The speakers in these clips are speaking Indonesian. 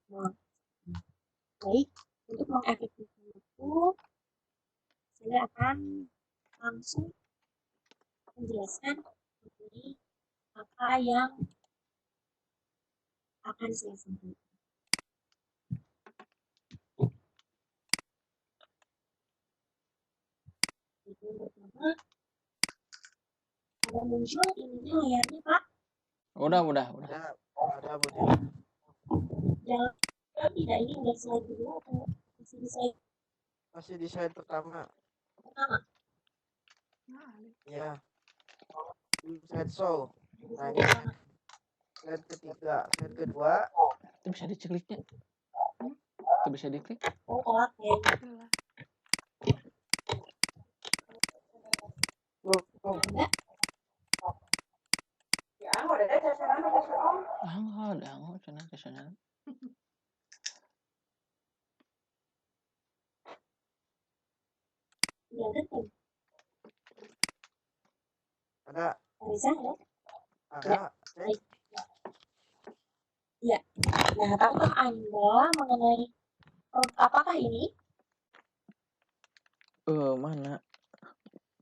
Nah, baik, untuk mengefektifkan itu, saya akan langsung menjelaskan mengenai apa yang akan saya sampaikan. Itu pertama, ada muncul ininya layarnya, Pak. Udah. Ada Bu. Jangan tidak ini udah slide kedua atau masih di slide Masih di slide pertama. pertama? Ya. Slide show. Nah, ini slide ketiga, slide kedua. Itu bisa dikliknya. Itu bisa diklik. Oh, telat ya. Enggak. Dango, sana. Udah ketemu. Ada. Bisa ya? Ada. Baik. Ya. Nah, tahukah Anda mengenai apakah ini? Mana?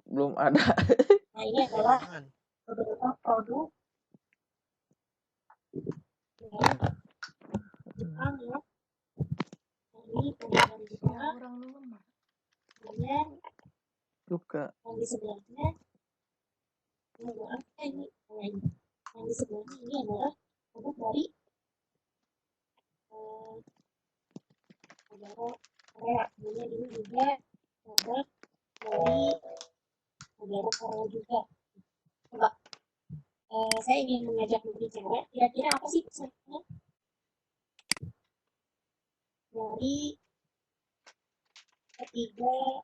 Belum ada. Nah, ini adalah beberapa produk Jepang ya. Ini produk Jepang. Kemudian Suka. yang di sebelahnya ini yang di sebelahnya ini adalah produk dari negara Korea. Kemudian ini juga produk dari negara Korea juga. Coba saya ingin mengajak berbicara, kira-kira apa sih pesannya dari ketiga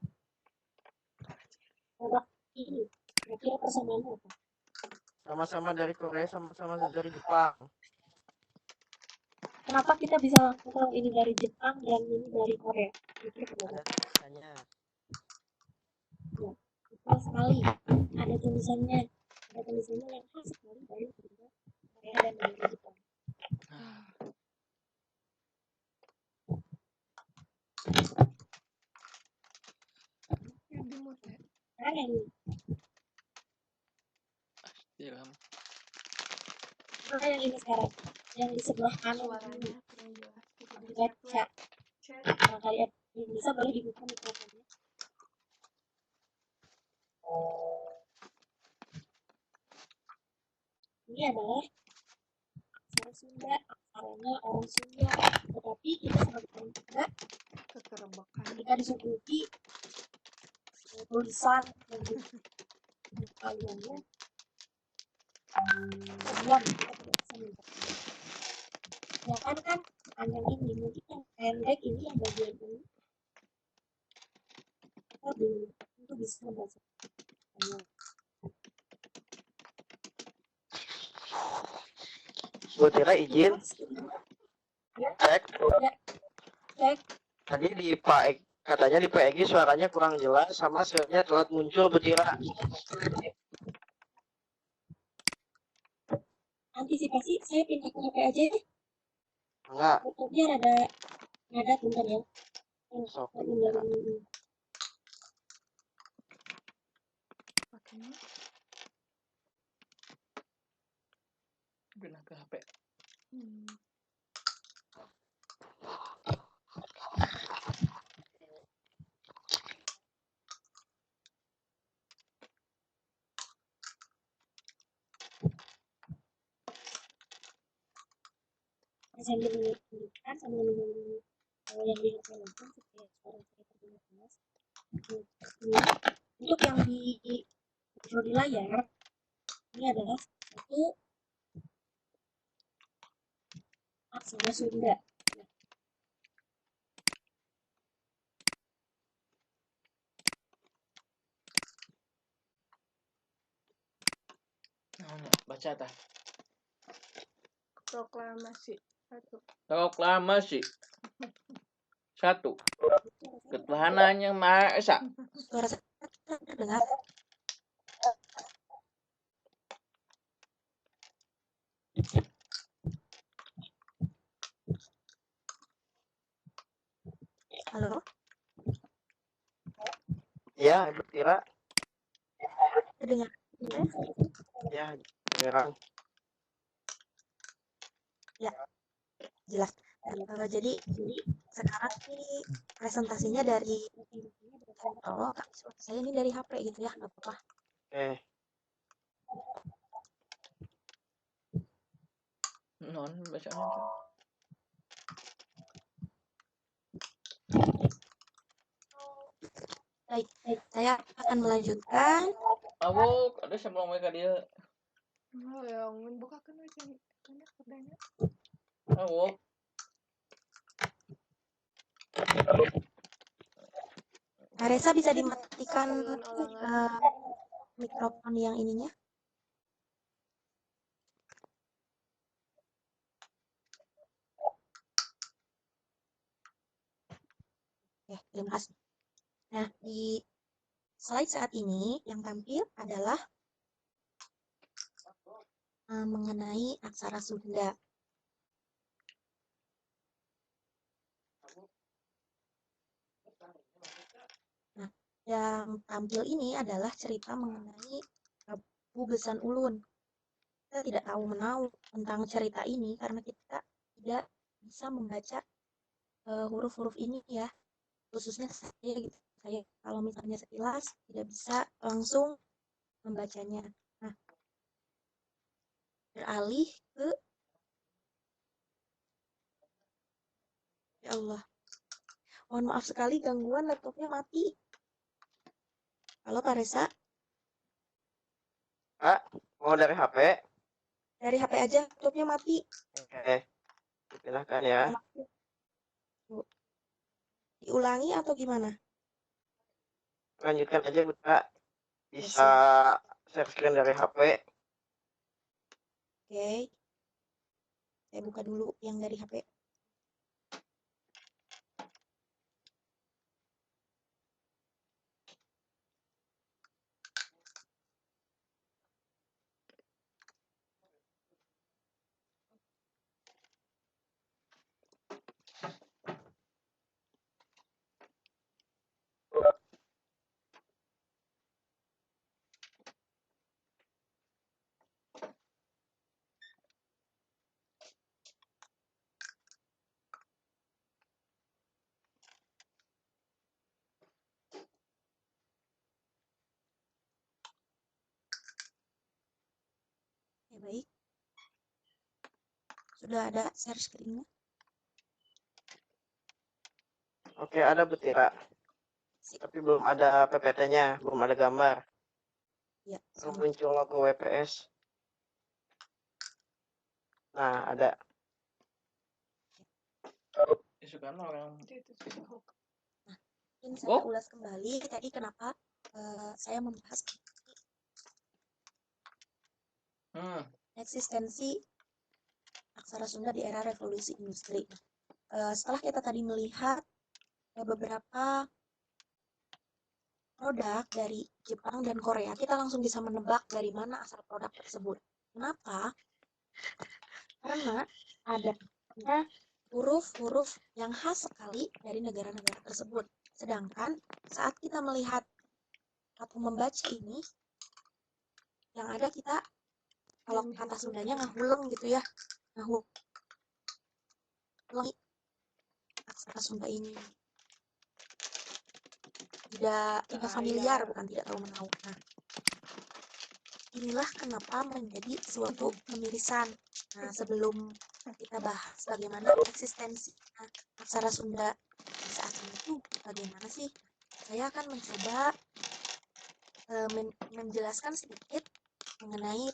produk ini? Kira-kira persamaannya apa? Sama-sama dari Korea, sama-sama dari Jepang. Kenapa kita bisa tahu ini dari Jepang dan ini dari Korea? Ada tulisannya. Ya, betul sekali. Ada tulisannya. Ada tulisannya yang khas sekali dari Korea dan dari Jepang. Mana ini? Mana yang ini sekarang? Yang di sebelah kanan ini. Baca. Nah, kalian bisa boleh dibuka mikrofonnya. Ini adalah aksara Sunda, aksaranya orang Sunda. Tetapi kita sebagai orang Sunda, kita disuguhi tulisan yang kaliannya sebulan kita tidak bisa membaca. Ya kan panjang ini mungkin yang pendek ini yang bagian ini kita belum tentu bisa membaca. Bu Tira izin cek. Cek. Tadi di Pak katanya di Pak Egi suaranya kurang jelas sama share-nya telat muncul Bu Tira. Antisipasi saya pindah ke HP aja deh. Enggak. Biar ada bentar ya. Sok. Pindah ke HP. Sambil menunjukkan sambil menunggu yang di HP langsung supaya suara saya terdengar jelas. Untuk yang di layar ini adalah satu aksara Sunda. Baca tah. Proklamasi 1. Ketuhanan yang Maha Esa. Suara saya terdengar. Halo? Ya, Betira. Terdengar? Ya, beneran. Ya, jelas. Jadi sekarang ini presentasinya dari saya ini dari HP gitu ya, nggak apa-apa. Oke. Non bacaannya tuh. Baik, saya akan melanjutkan. Awok, ada sebelum mereka dia. Oh ya, bukakan aja banyak perdana. Awok. Reza bisa dimatikan Ulangan. mikrofon yang ininya. Oke, terima kasih. Nah, di slide saat ini yang tampil adalah mengenai aksara Sunda. Nah, yang tampil ini adalah cerita mengenai Prabu Besan Ulun. Kita tidak tahu menahu tentang cerita ini karena kita tidak bisa membaca huruf-huruf ini ya. Khususnya saya gitu. Saya kalau misalnya sekilas tidak bisa langsung membacanya. Nah, beralih ke ya Allah. Mohon maaf sekali gangguan laptopnya mati. Halo Pak Reza, Kak, mau dari HP? dari HP aja laptopnya mati. Oke. Dipindahkan ya. Diulangi atau gimana? Lanjutkan aja, Kak. Bisa share screen dari HP. Oke. Saya buka dulu yang dari HP. Ya, baik. Sudah ada share screen-nya. Oke, ada Betira. Tapi belum ada PPT-nya, belum ada gambar. Ya, Belum sama. muncul logo WPS. Nah, ada. Isukan orang. Nah, mungkin saya ulas kembali tadi kenapa saya membahas eksistensi aksara Sunda di era revolusi industri. Setelah kita tadi melihat beberapa produk dari Jepang dan Korea, kita langsung bisa menebak dari mana asal produk tersebut. Kenapa? Karena ada huruf-huruf yang khas sekali dari negara-negara tersebut. Sedangkan saat kita melihat atau membaca ini, yang ada kita, kalau kata Sundanya ngahuleng gitu ya, ngahuleng aksara Sunda ini. Tidak familiar, bukan tidak tahu menahu. Nah, inilah kenapa menjadi suatu pemirisan. Nah, sebelum kita bahas bagaimana eksistensi aksara Sunda di saat ini itu bagaimana sih, saya akan mencoba menjelaskan sedikit mengenai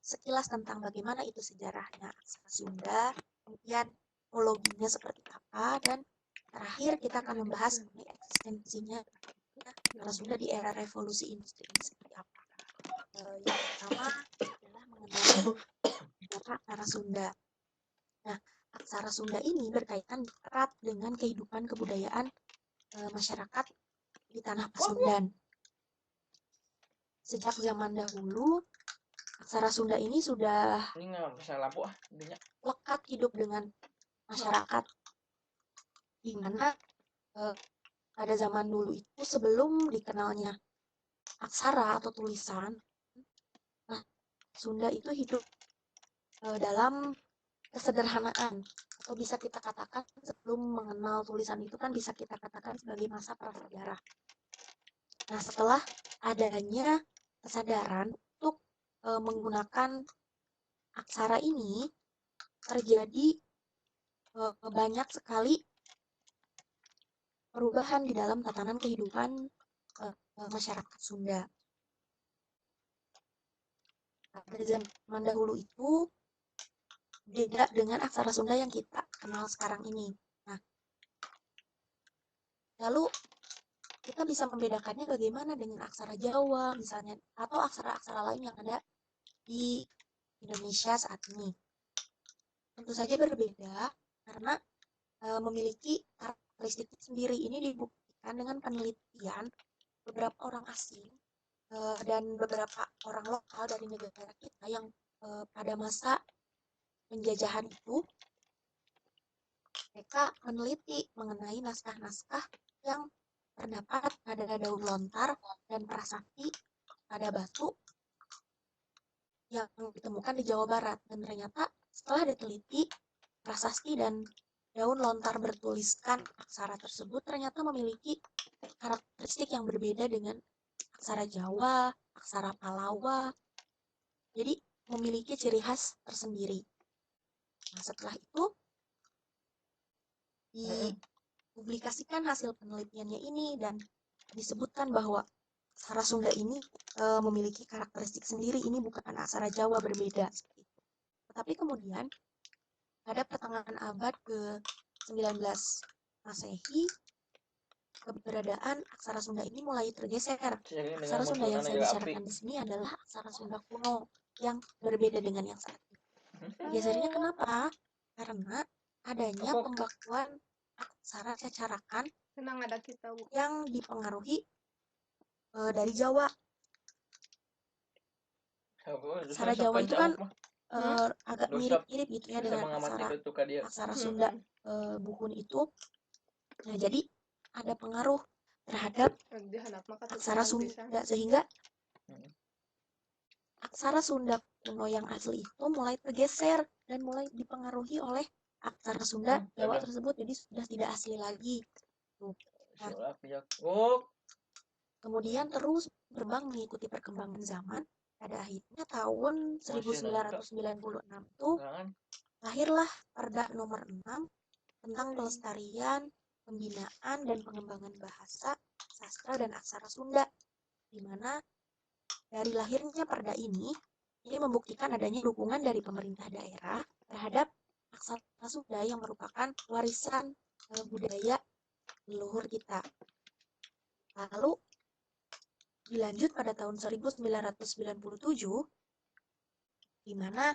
sekilas tentang bagaimana itu sejarahnya aksara Sunda, kemudian teknologinya seperti apa, dan terakhir kita akan membahas mengenai eksistensinya aksara Sunda di era revolusi industri ini seperti apa. Yang pertama adalah mengenai aksara Sunda. Nah, aksara Sunda ini berkaitan erat dengan kehidupan kebudayaan masyarakat di tanah Pasundan. Sejak zaman dahulu, aksara Sunda ini sudah lekat hidup dengan masyarakat, di mana pada zaman dulu itu sebelum dikenalnya aksara atau tulisan, nah Sunda itu hidup dalam kesederhanaan, atau bisa kita katakan sebelum mengenal tulisan itu kan bisa kita katakan sebagai masa prasejarah. Nah, setelah adanya kesadaran untuk menggunakan aksara ini, terjadi banyak sekali perubahan di dalam tatanan kehidupan masyarakat Sunda. Pada zaman dahulu itu beda dengan aksara Sunda yang kita kenal sekarang ini. Nah, lalu kita bisa membedakannya bagaimana dengan aksara Jawa misalnya, atau aksara-aksara lain yang ada di Indonesia saat ini. Tentu saja berbeda karena memiliki karakteristik sendiri. Ini dibuktikan dengan penelitian beberapa orang asing dan beberapa orang lokal dari negara kita yang pada masa penjajahan itu mereka meneliti mengenai naskah-naskah yang terdapat pada daun lontar dan prasasti pada batu yang ditemukan di Jawa Barat. Dan ternyata setelah diteliti, prasasti dan daun lontar bertuliskan aksara tersebut ternyata memiliki karakteristik yang berbeda dengan aksara Jawa, aksara Palawa. Jadi memiliki ciri khas tersendiri. Nah, setelah itu dipublikasikan hasil penelitiannya ini dan disebutkan bahwa aksara Sunda ini memiliki karakteristik sendiri, ini bukan aksara Jawa, berbeda. Tetapi kemudian pada pertengahan abad ke-19 Masehi, keberadaan aksara Sunda ini mulai tergeser. Aksara Sunda yang saya bicarakan di sini adalah aksara Sunda kuno yang berbeda dengan yang saat ini. Gesernya kenapa? Karena adanya pembakuan aksara cacarakan Senang ada kita, Bu. yang dipengaruhi dari Jawa. Aksara Jawa itu kan agak mirip-mirip gitu ya dengan aksara Sunda Buhun itu. Nah, jadi ada pengaruh terhadap aksara Sunda sehingga aksara Sunda kuno yang asli itu mulai tergeser dan mulai dipengaruhi oleh aksara Sunda Jawa tersebut, jadi sudah tidak asli lagi. Nah, kemudian terus berkembang mengikuti perkembangan zaman. Pada akhirnya tahun 1996 itu lahirlah Perda nomor 6 tentang pelestarian, pembinaan, dan pengembangan bahasa, sastra, dan aksara Sunda, di mana dari lahirnya Perda ini membuktikan adanya dukungan dari pemerintah daerah terhadap aksara Sunda yang merupakan warisan budaya leluhur kita. Lalu dilanjut pada tahun 1997, di mana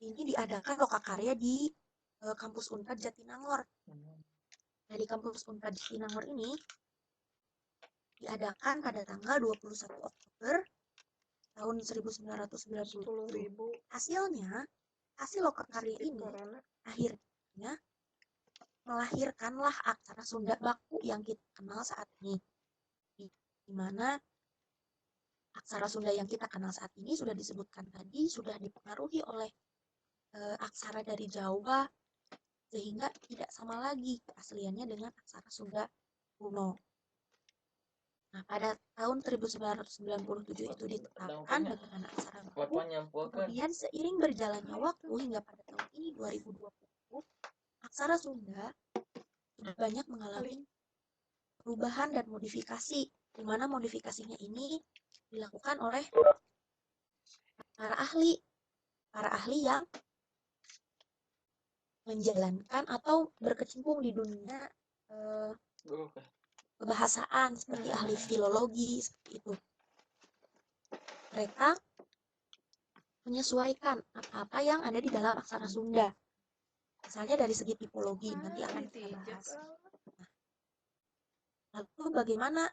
ini diadakan lokakarya di kampus Unpad Jatinangor. Nah, di kampus Unpad Jatinangor ini diadakan pada tanggal 21 Oktober tahun 1997. Hasil lokakarya ini akhirnya melahirkanlah aksara Sunda baku yang kita kenal saat ini, di mana aksara Sunda yang kita kenal saat ini sudah disebutkan tadi, sudah dipengaruhi oleh aksara dari Jawa, sehingga tidak sama lagi keasliannya dengan aksara Sunda kuno. Nah, pada tahun 1997 itu ditetapkan dengan aksara baku. Kemudian seiring berjalannya waktu hingga pada tahun ini 2020, aksara Sunda sudah banyak mengalami perubahan dan modifikasi, di mana modifikasinya ini dilakukan oleh para ahli yang menjalankan atau berkecimpung di dunia kebahasaan, seperti ahli filologi, seperti itu. Mereka menyesuaikan apa-apa yang ada di dalam aksara Sunda. Misalnya dari segi tipologi, nanti akan kita bahas. Nah, lalu bagaimana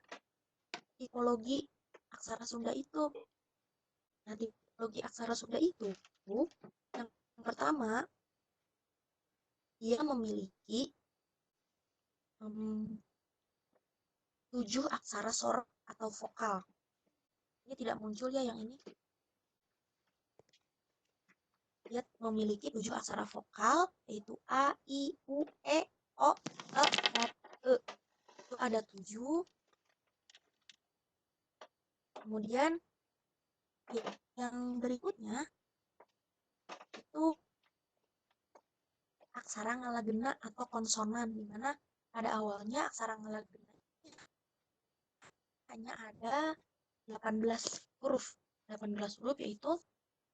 tipologi aksara Sunda itu? Nah, tipologi aksara Sunda itu, yang pertama, dia memiliki 7 aksara sorak atau vokal. Ini tidak muncul ya yang ini. Dia memiliki 7 aksara vokal, yaitu A, I, U, E, O, E, dan E. Itu ada 7. Kemudian yang berikutnya itu aksara ngalagena atau konsonan, di mana pada awalnya aksara ngalagena hanya ada 18 huruf. 18 huruf yaitu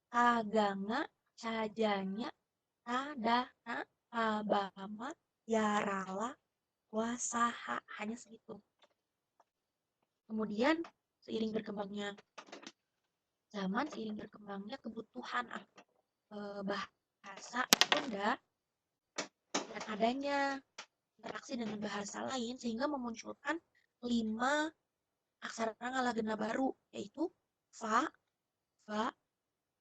kaganga, cajanya, tadana, abama, yarala, wasaha, hanya segitu. Kemudian seiring berkembangnya zaman, seiring berkembangnya kebutuhan bahasa Sunda dan adanya interaksi dengan bahasa lain sehingga memunculkan 5 aksara ngalagena baru, yaitu fa, va,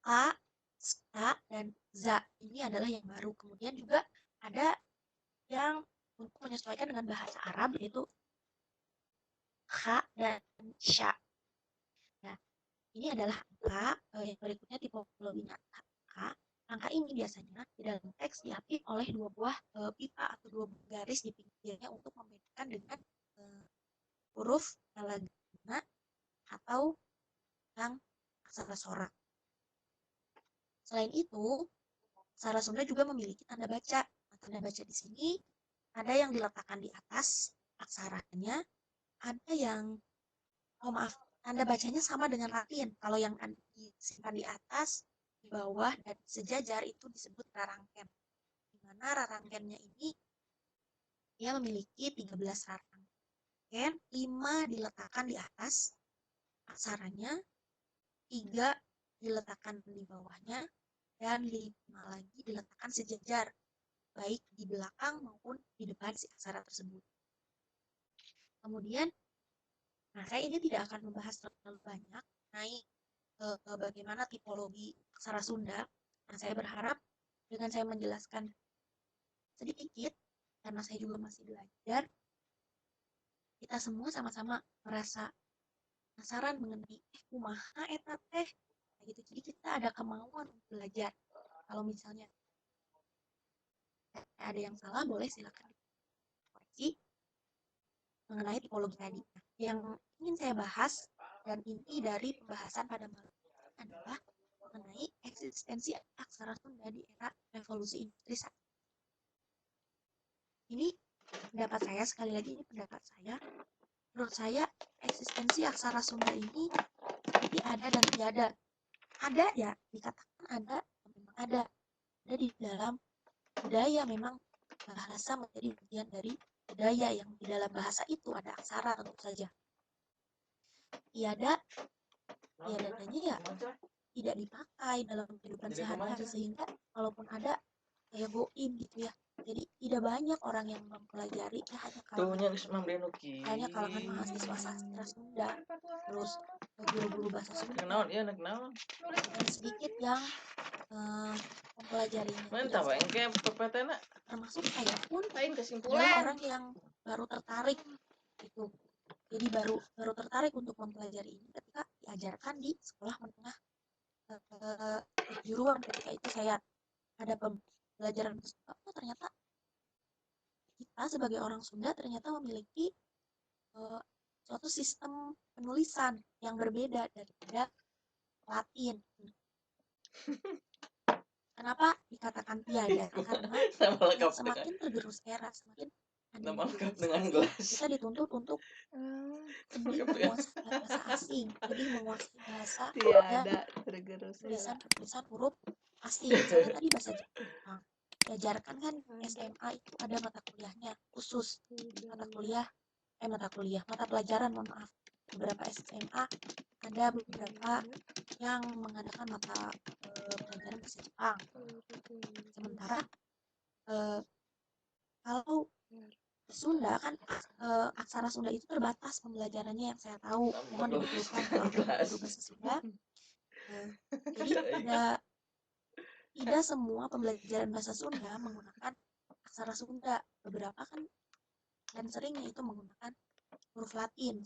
ka, ska, dan za. Ini adalah yang baru. Kemudian juga ada yang untuk menyesuaikan dengan bahasa Arab, yaitu kha dan sya. Nah, ini adalah angka. Yang berikutnya tipologinya angka. Angka ini biasanya di dalam teks diapit oleh 2 buah pipa atau 2 garis di pinggirnya untuk membedakan dengan huruf ngalagena atau yang aksara sorak. Selain itu, aksara Sunda juga memiliki tanda baca. Nah, tanda baca di sini ada yang diletakkan di atas aksaranya, ada yang, tanda bacanya sama dengan Latin. Kalau yang disimpan di atas, di bawah, dan sejajar itu disebut rarangken. Di mana rarangkennya ini dia memiliki 13 rarangken, 5 diletakkan di atas aksaranya, 3 diletakkan di bawahnya, dan 5 lagi diletakkan sejajar, baik di belakang maupun di depan si aksara tersebut. Kemudian, saya ini tidak akan membahas terlalu banyak mengenai bagaimana tipologi aksara Sunda. Nah, saya berharap dengan saya menjelaskan sedikit, karena saya juga masih belajar, kita semua sama-sama merasa penasaran mengenai kumaha eta teh gitu. Jadi kita ada kemauan untuk belajar. Kalau misalnya ada yang salah, boleh silakan dikoreksi mengenai tipologi tadi. Yang ingin saya bahas dan inti dari pembahasan pada malam ini adalah mengenai eksistensi aksara Sunda di era revolusi industri 1. Ini pendapat saya, sekali lagi ini pendapat saya. Menurut saya eksistensi aksara Sunda ini seperti ada dan tiada. Ada ya, dikatakan ada, memang ada. Ada di dalam budaya, memang bahasa menjadi bagian dari budaya yang di dalam bahasa itu ada aksara tentu saja. Tiadanya ya tidak dipakai dalam kehidupan sehari-hari, sehingga kalaupun ada kayak goib gitu ya. Jadi tidak banyak orang yang mempelajari, ya hanya kalangan mahasiswa sastra Sunda, terus guru-guru bahasa Sunda, dan sedikit yang mempelajarinya. Termasuk saya pun adalah orang yang baru tertarik gitu. Jadi baru tertarik untuk mempelajari ini ketika diajarkan di sekolah menengah kejuruan. Ketika itu saya ada pembelajaran, ternyata kita sebagai orang Sunda ternyata memiliki suatu sistem penulisan yang berbeda daripada Latin. Kenapa dikatakan tiada? Karena semakin tergerus era, semakin kita dituntut untuk lebih menguasai bahasa asing, lebih menguasai bahasa dan tulisan huruf asing. Misalnya tadi bahasa Jepang, diajarkan kan SMA itu ada mata kuliahnya khusus, mata pelajaran, mohon maaf. Beberapa SMA ada beberapa yang mengadakan mata pelajaran bahasa Jepang. Sementara kalau Sunda kan aksara Sunda itu terbatas pembelajarannya yang saya tahu. Mohon dibetulkan kalau guru bahasa Sunda. Jadi tidak semua pembelajaran bahasa Sunda menggunakan aksara Sunda. Beberapa kan dan seringnya itu menggunakan huruf Latin.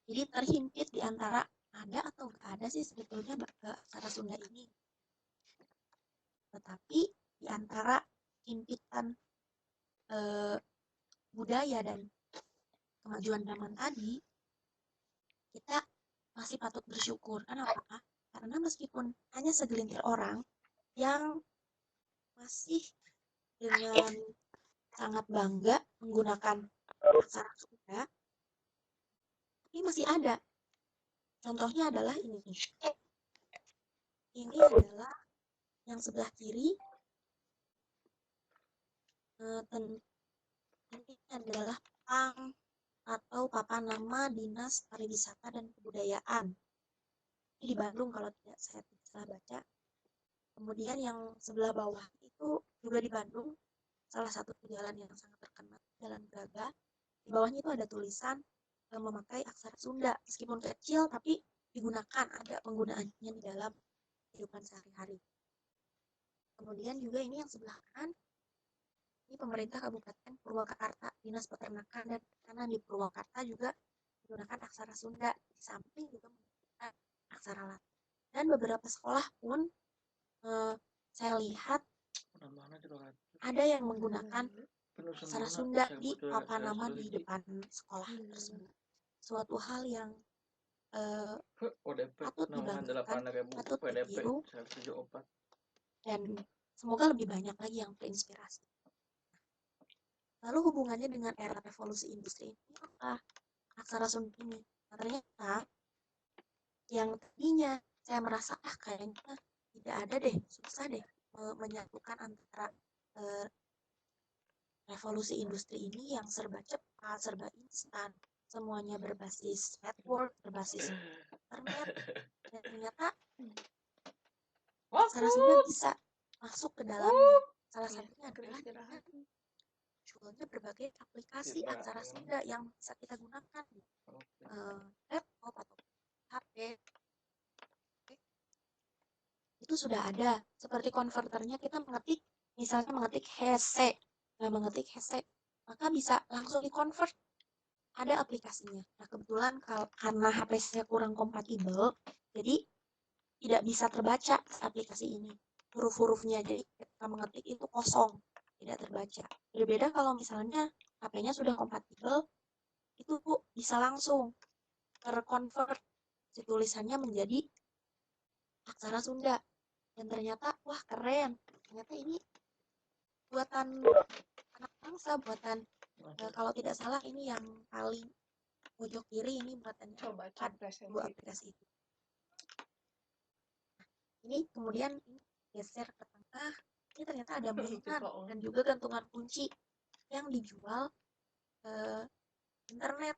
Jadi terhimpit di antara ada atau nggak ada sih sebetulnya aksara Sunda ini. Tetapi di antara himpitan budaya dan kemajuan zaman tadi, kita masih patut bersyukur. Kenapa? Karena meskipun hanya segelintir orang yang masih dengan sangat bangga menggunakan aksara Sunda, tapi masih ada. Contohnya adalah ini. Ini adalah yang sebelah kiri. Ini adalah atau papan nama Dinas Pariwisata dan Kebudayaan. Ini di Bandung kalau tidak saya salah baca. Kemudian yang sebelah bawah itu juga di Bandung, salah satu jalan yang sangat terkenal, Jalan Braga. Di bawahnya itu ada tulisan memakai aksara Sunda, meskipun kecil tapi digunakan, ada penggunaannya di dalam kehidupan sehari-hari. Kemudian juga ini yang sebelah kanan, ini pemerintah Kabupaten Purwakarta, Dinas Peternakan dan Perikanan di Purwakarta juga menggunakan aksara Sunda, di samping juga menggunakan aksara Latin. Dan beberapa sekolah pun saya lihat ada yang menggunakan aksara Sunda di papan nama di depan sekolah tersebut. Suatu hal yang patut dibanggakan, patut ditiru, dan semoga lebih banyak lagi yang terinspirasi. Lalu hubungannya dengan era revolusi industri ini apa? Aksara Sunda ini. Nah, ternyata yang tadinya saya merasa kayaknya tidak ada deh, susah deh menyatukan antara revolusi industri ini yang serba cepat, serba instan, semuanya berbasis network, berbasis internet, dan ternyata aksara Sunda bisa masuk ke dalamnya. Salah satunya adalah dengan munculnya berbagai aplikasi aksara Sunda yang bisa kita gunakan di laptop atau HP. Itu sudah ada. Seperti konverternya kita mengetik, misalnya mengetik hese, maka bisa langsung di-convert. Ada aplikasinya. Nah, kebetulan karena HP saya kurang kompatibel, jadi tidak bisa terbaca aplikasi ini. Huruf-hurufnya, jadi kita mengetik itu kosong, tidak terbaca. Berbeda kalau misalnya HP-nya sudah kompatibel, itu bisa langsung terkonvert si tulisannya menjadi aksara Sunda. Dan ternyata, wah keren. Ternyata ini buatan anak bangsa, buatan kalau tidak salah ini yang paling pojok kiri ini buatannya Coba dua aplikasi itu. Ini kemudian geser ke tengah, ini ternyata ada mainan dan juga gantungan kunci yang dijual internet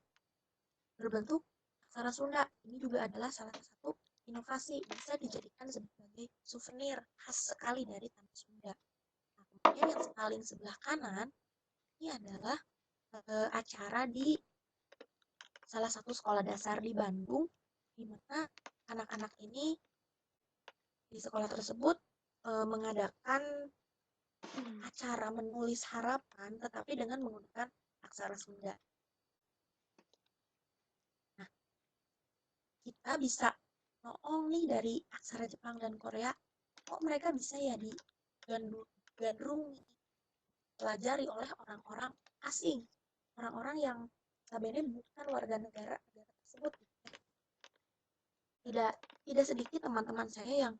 berbentuk aksara Sunda. Ini juga adalah salah satu inovasi, bisa dijadikan sebagai souvenir khas sekali dari tanah Sunda. Nah, kemudian yang paling sebelah kanan ini adalah acara di salah satu sekolah dasar di Bandung, di mana anak-anak ini di sekolah tersebut mengadakan acara menulis harapan, tetapi dengan menggunakan aksara Sunda. Nah, kita bisa noong nih dari aksara Jepang dan Korea, kok mereka bisa ya digandrungi, pelajari oleh orang-orang asing, orang-orang yang notabene bukan warga negara tersebut. Tidak sedikit teman-teman saya yang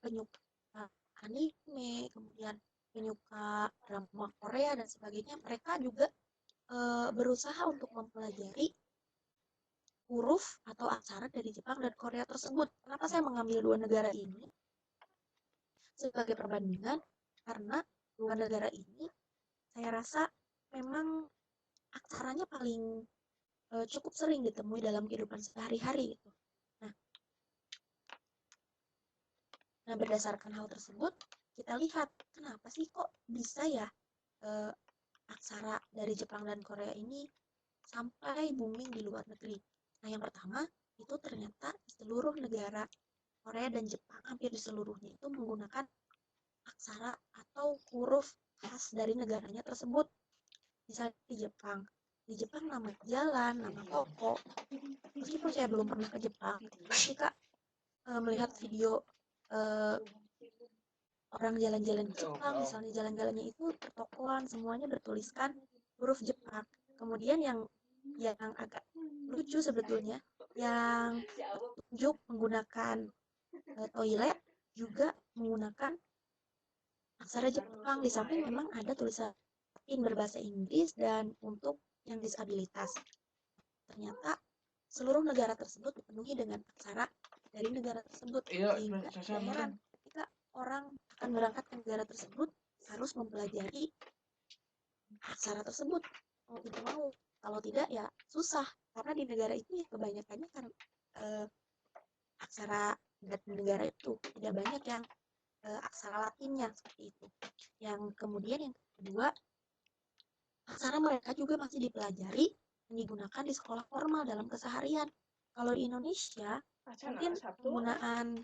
penyuka anime, kemudian penyuka drama Korea dan sebagainya, mereka juga berusaha untuk mempelajari huruf atau aksara dari Jepang dan Korea tersebut. Kenapa saya mengambil dua negara ini sebagai perbandingan? Karena dua negara ini saya rasa memang aksaranya paling cukup sering ditemui dalam kehidupan sehari-hari gitu. Nah, berdasarkan hal tersebut, kita lihat kenapa sih kok bisa ya aksara dari Jepang dan Korea ini sampai booming di luar negeri. Nah, yang pertama itu ternyata di seluruh negara Korea dan Jepang, hampir di seluruhnya itu menggunakan aksara atau huruf khas dari negaranya tersebut. Misalnya di Jepang, di Jepang nama jalan, nama toko. Meskipun saya belum pernah ke Jepang, ketika melihat video orang jalan-jalan di Jepang, misalnya jalan-jalannya itu pertokoan, semuanya bertuliskan huruf Jepang. Kemudian yang agak lucu sebetulnya, yang petunjuk menggunakan toilet juga menggunakan aksara Jepang. Di samping memang ada tulisan berbahasa Inggris dan untuk yang disabilitas. Ternyata seluruh negara tersebut dipenuhi dengan aksara dari negara tersebut, sehingga tidak heran ketika orang akan berangkat ke negara tersebut harus mempelajari aksara tersebut, mau tidak mau. Kalau tidak ya susah, karena di negara itu ya kebanyakannya kan aksara negara itu tidak banyak yang aksara Latinnya seperti itu. Yang kemudian yang kedua, aksara mereka juga masih dipelajari dan digunakan di sekolah formal dalam keseharian. Kalau di Indonesia mungkin penggunaan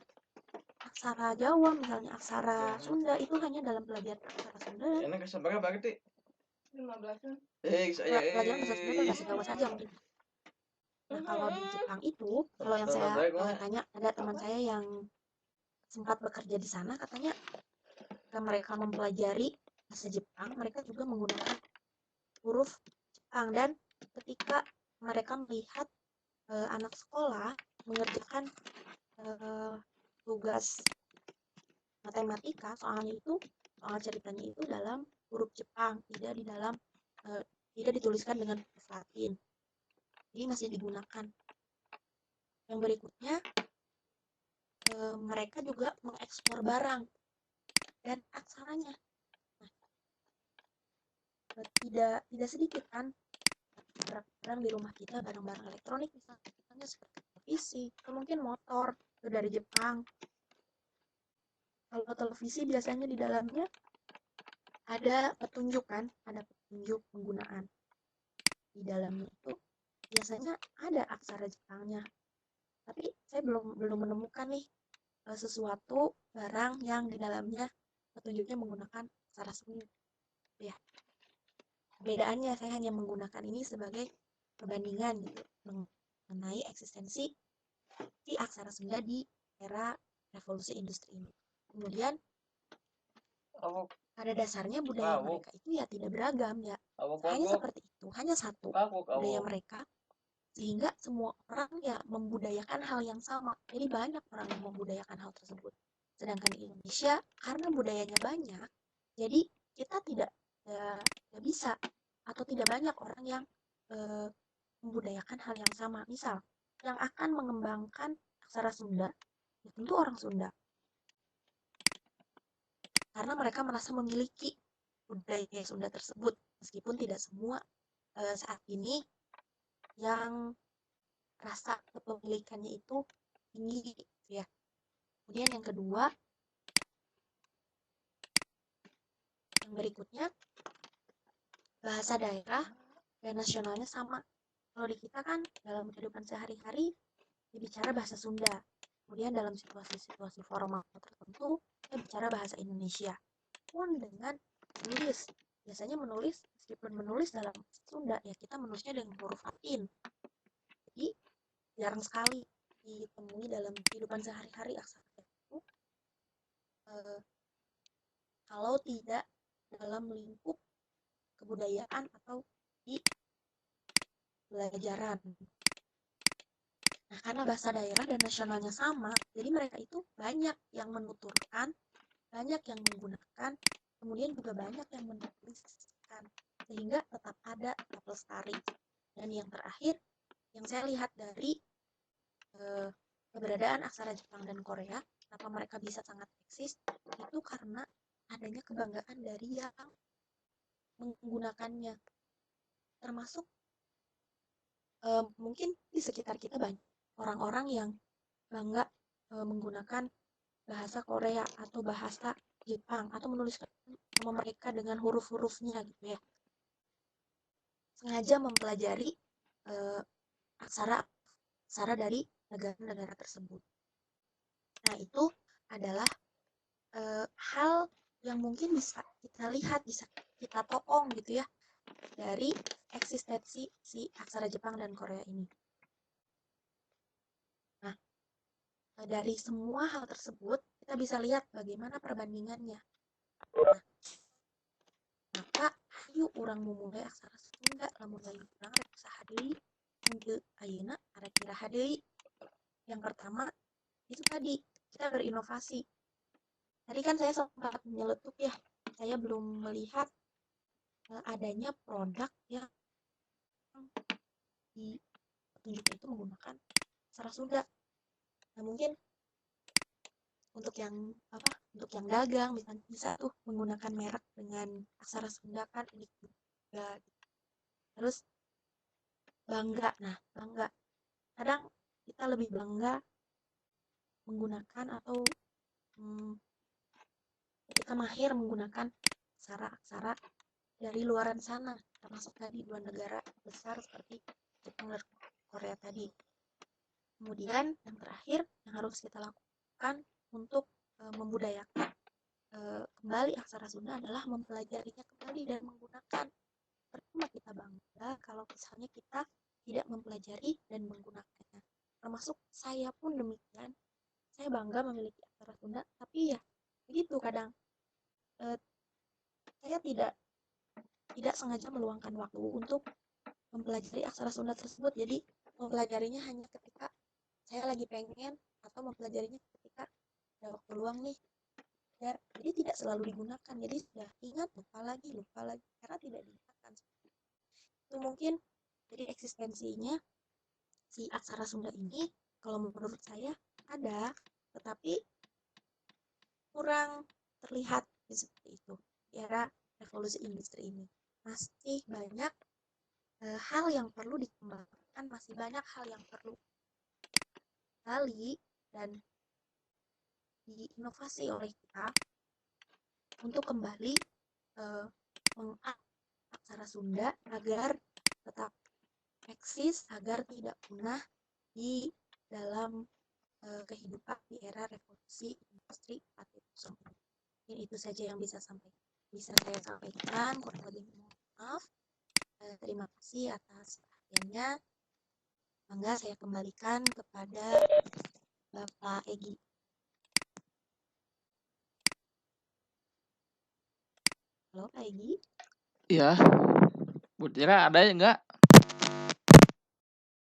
aksara Jawa, misalnya aksara Sunda, itu hanya dalam pelajaran aksara Sunda dan Enak sabar berarti. 15-an. pelajaran bahasa Sunda dan bahasa Jawa saja mungkin. Nah, kalau di Jepang itu, kalau yang saya tanya, ada teman saya yang sempat bekerja di sana, katanya ketika mereka mempelajari bahasa Jepang, mereka juga menggunakan huruf Jepang. Dan ketika mereka melihat anak sekolah mengerjakan tugas matematika, soal ceritanya itu dalam huruf Jepang, tidak dituliskan dengan huruf Latin. Jadi masih digunakan. Yang berikutnya, mereka juga mengekspor barang dan aksaranya. Nah, tidak sedikit kan barang-barang di rumah kita, barang-barang elektronik misalnya seperti televisi, atau mungkin motor itu dari Jepang. Kalau televisi biasanya di dalamnya ada petunjuk penggunaan. Di dalamnya itu biasanya ada aksara Jepangnya. Tapi saya belum menemukan nih sesuatu barang yang di dalamnya petunjuknya menggunakan aksara Sunda. Ya. Perbedaannya saya hanya menggunakan ini sebagai perbandingan gitu mengenai eksistensi di aksara Sunda di era revolusi industri ini. Kemudian pada dasarnya budaya mereka itu ya tidak beragam ya, hanya seperti itu, hanya satu budaya mereka, sehingga semua orang ya membudayakan hal yang sama. Jadi banyak orang yang membudayakan hal tersebut. Sedangkan di Indonesia karena budayanya banyak, jadi kita tidak bisa atau tidak banyak orang yang membudayakan hal yang sama. Misal yang akan mengembangkan aksara Sunda, ya tentu orang Sunda. Karena mereka merasa memiliki budaya Sunda tersebut, meskipun tidak semua saat ini yang rasa kepemilikannya itu tinggi ya. Kemudian yang kedua, yang berikutnya, bahasa daerah dan nasionalnya sama. Kalau di kita kan dalam kehidupan sehari-hari bicara bahasa Sunda. Kemudian dalam situasi formal tertentu kita bicara bahasa Indonesia. Pun dengan menulis, biasanya meskipun menulis dalam Sunda ya kita menulisnya dengan huruf Latin. Jadi jarang sekali ditemui dalam kehidupan sehari-hari aksara itu kalau tidak dalam lingkup kebudayaan atau di pelajaran. Nah, karena bahasa daerah dan nasionalnya sama, jadi mereka itu banyak yang menuturkan, banyak yang menggunakan, kemudian juga banyak yang menuliskan, sehingga tetap ada, tetap lestari. Dan yang terakhir, yang saya lihat dari keberadaan aksara Jepang dan Korea, kenapa mereka bisa sangat eksis, itu karena adanya kebanggaan dari yang menggunakannya. Termasuk mungkin di sekitar kita banyak orang-orang yang bangga menggunakan bahasa Korea atau bahasa Jepang atau menuliskan nama mereka dengan huruf-hurufnya gitu ya. Sengaja mempelajari aksara dari negara-negara tersebut. Nah, itu adalah hal yang mungkin bisa kita lihat, bisa kita tokong gitu ya dari eksistensi si aksara Jepang dan Korea ini. Nah, dari semua hal tersebut, kita bisa lihat bagaimana perbandingannya. Nah, maka hayu urang memulai aksara Sunda lamun lain urang rek usaha deui henteu ayeuna arek iraha deui. Yang pertama itu tadi kita berinovasi. Tadi kan saya sempat menyeletuk ya, saya belum melihat adanya produk yang di petunjuknya itu menggunakan aksara Sunda. Nah, mungkin untuk yang dagang misalnya bisa tuh menggunakan merek dengan aksara Sunda kan unik juga. Terus bangga. Nah, bangga. Kadang kita lebih bangga menggunakan atau kita mahir menggunakan aksara-aksara dari luaran sana, termasuk tadi 2 negara besar seperti Jepang dan Korea tadi. Kemudian yang terakhir yang harus kita lakukan untuk membudayakan kembali aksara Sunda adalah mempelajarinya kembali dan menggunakan. Pertama kita bangga kalau misalnya kita tidak mempelajari dan menggunakannya. Termasuk saya pun demikian. Saya bangga memiliki aksara Sunda, tapi ya begitu kadang saya tidak sengaja meluangkan waktu untuk mempelajari aksara Sunda tersebut. Jadi mempelajarinya hanya ketika saya lagi pengen atau mempelajarinya ketika ada waktu luang nih. Ya, jadi tidak selalu digunakan. Jadi sudah ingat lupa lagi karena tidak digunakan. Itu mungkin jadi eksistensinya si aksara Sunda ini kalau menurut saya ada, tetapi kurang terlihat seperti itu di era revolusi industri ini. Masih banyak hal yang perlu dikembangkan, masih banyak hal yang perlu gali dan diinovasi oleh kita untuk kembali aksara Sunda agar tetap eksis, agar tidak punah di dalam kehidupan di era revolusi industri 4.0. Mungkin itu saja yang bisa saya sampaikan. Kurang lebih mohon maaf. Terima kasih atas perhatiannya. Mangga saya kembalikan kepada Bapak Egi. Halo Pak Egi. Iya. Bu Tira ada ya enggak?